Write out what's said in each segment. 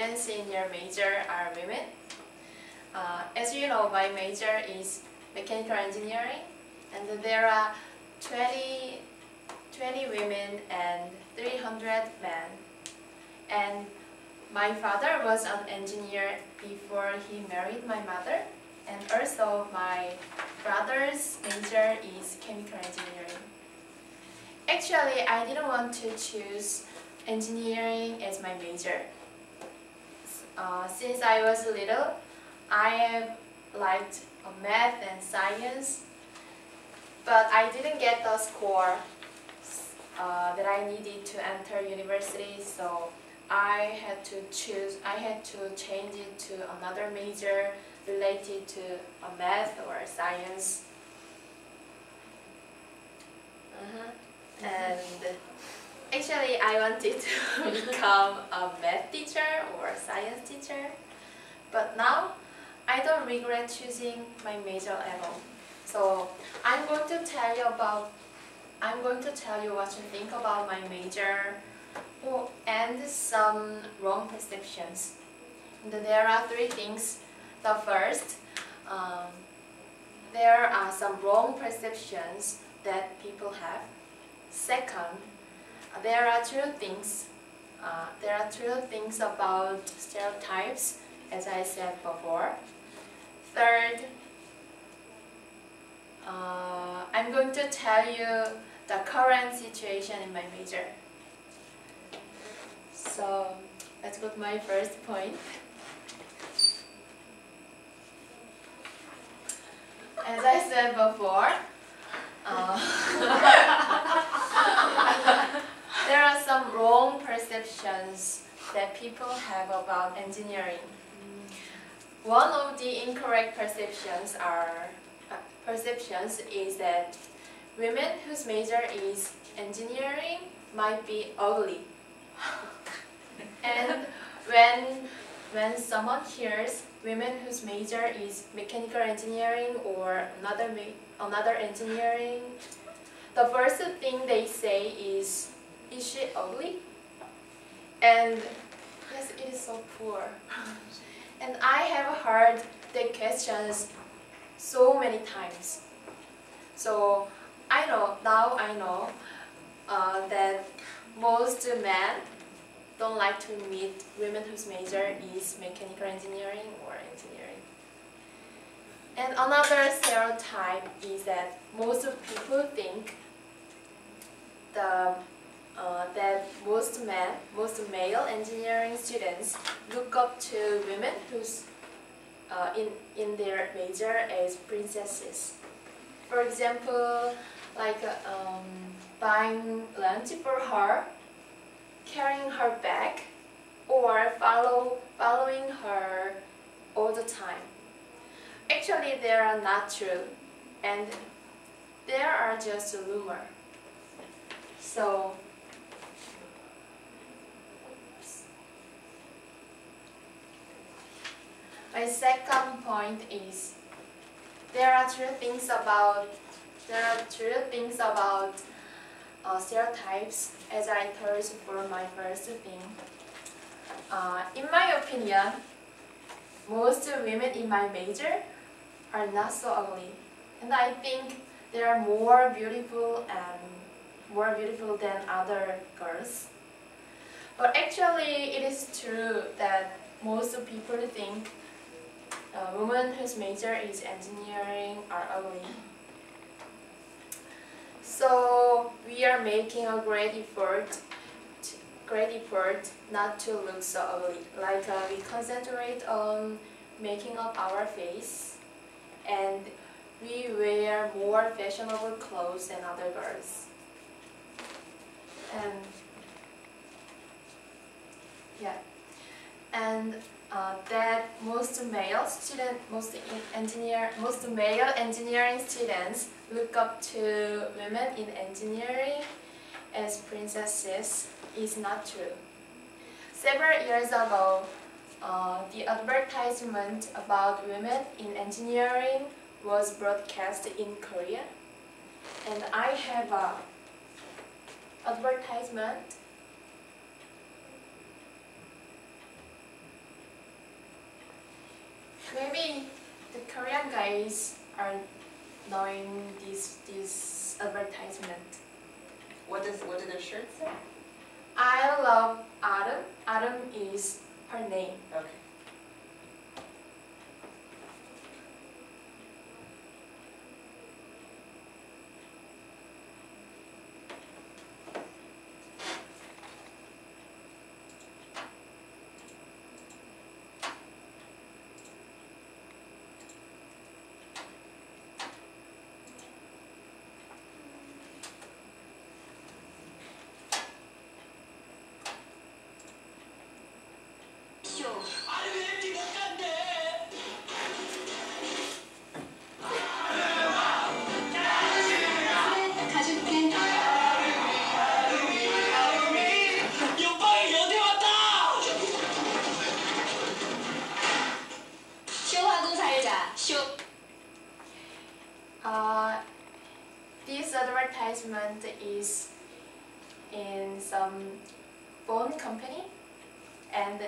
students in their major are women. As you know, my major is mechanical engineering, and there are 20 women and 300 men. And my father was an engineer before he married my mother, and also my brother's major is chemical engineering. Actually, I didn't want to choose engineering as my major. Since I was little, I have liked math and science, but I didn't get the score that I needed to enter university, so I had to change it to another major related to math or science. And actually, I wanted to become a math teacher or a science teacher, but now I don't regret choosing my major at all. So I'm going to tell you what to think about my major and some wrong perceptions. And there are three things. The first, there are some wrong perceptions that people have. Second, there are two things. About stereotypes, as I said before. Third, I'm going to tell you the current situation in my major. So let's go to my first point. As I said before, there are some wrong perceptions that people have about engineering. One of the incorrect perceptions is that women whose major is engineering might be ugly. And when someone hears women whose major is mechanical engineering or another engineering, the first thing they say is she ugly? And yes, it is so poor. And I have heard the questions so many times. So now I know that most men don't like to meet women whose major is mechanical engineering or engineering. And another stereotype is that most people think that most male engineering students look up to women who's in their major as princesses. For example, like buying lunch for her, carrying her bag, or following her all the time. Actually, they are not true, and they are just a rumor. So, my second point is there are true things about stereotypes, as I told you for my first thing. In my opinion, most women in my major are not so ugly, and I think they are more beautiful than other girls. But actually, it is true that most people think women whose major is engineering are ugly. So we are making a great effort not to look so ugly. Like we concentrate on making up our face, and we wear more fashionable clothes than other girls. And yeah, and that most male engineering students look up to women in engineering as princesses is not true. Several years ago, the advertisement about women in engineering was broadcast in Korea, and I have a advertisement Maybe the Korean guys are knowing this advertisement. What did their shirt say? I love Autumn. Autumn is her name. Okay. This advertisement is in some phone company, and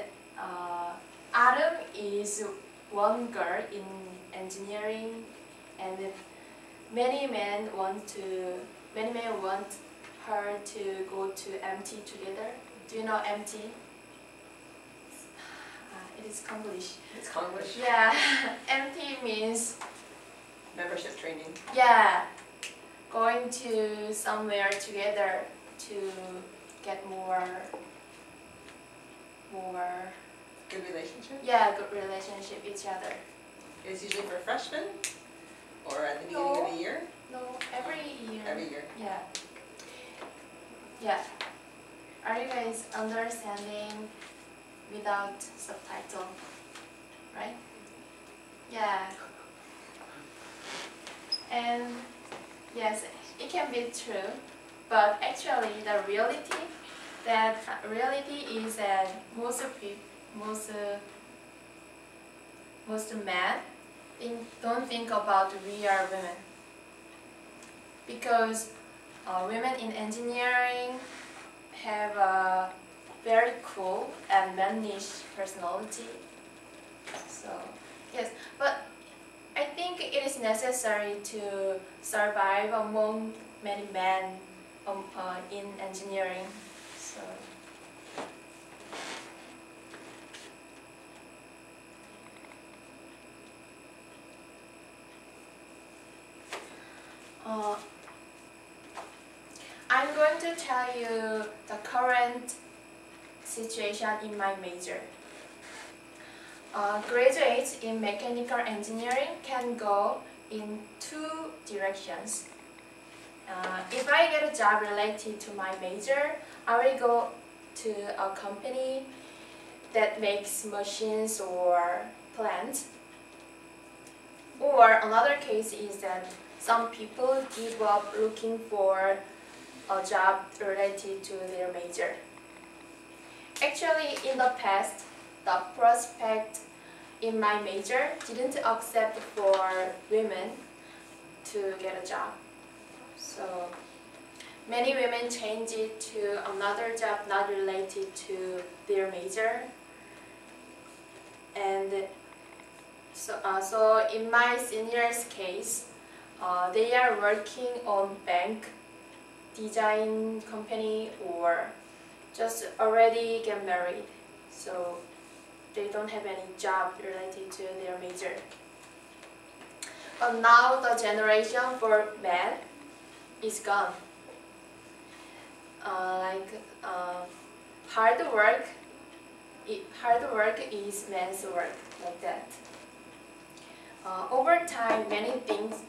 Adam is one girl in engineering, and many men want her to go to MT together. Do you know MT? It is Konglish. It's Konglish? Yeah, MT means membership training. Yeah, going to somewhere together to get more good relationship? Yeah, good relationship each other. It's usually for freshmen or at the beginning of the year? No, every year. Every year. Yeah. Yeah. Are you guys understanding without subtitle? Right? Yeah. And yes, it can be true, but actually the reality is that most men don't think about we are women, because women in engineering have a very cool and mannish personality. So yes, but I think it is necessary to survive among many men in engineering. So I'm going to tell you the current situation in my major. Graduates in mechanical engineering can go in two directions. If I get a job related to my major, I will go to a company that makes machines or plants. Or another case is that some people give up looking for a job related to their major. Actually, in the past, the prospect in my major didn't accept for women to get a job. So many women changed it to another job not related to their major. And so in my senior's case, they are working on bank, design company, or just already get married. So they don't have any job related to their major. But now the generation for men is gone. Hard work is men's work, like that. Over time, many things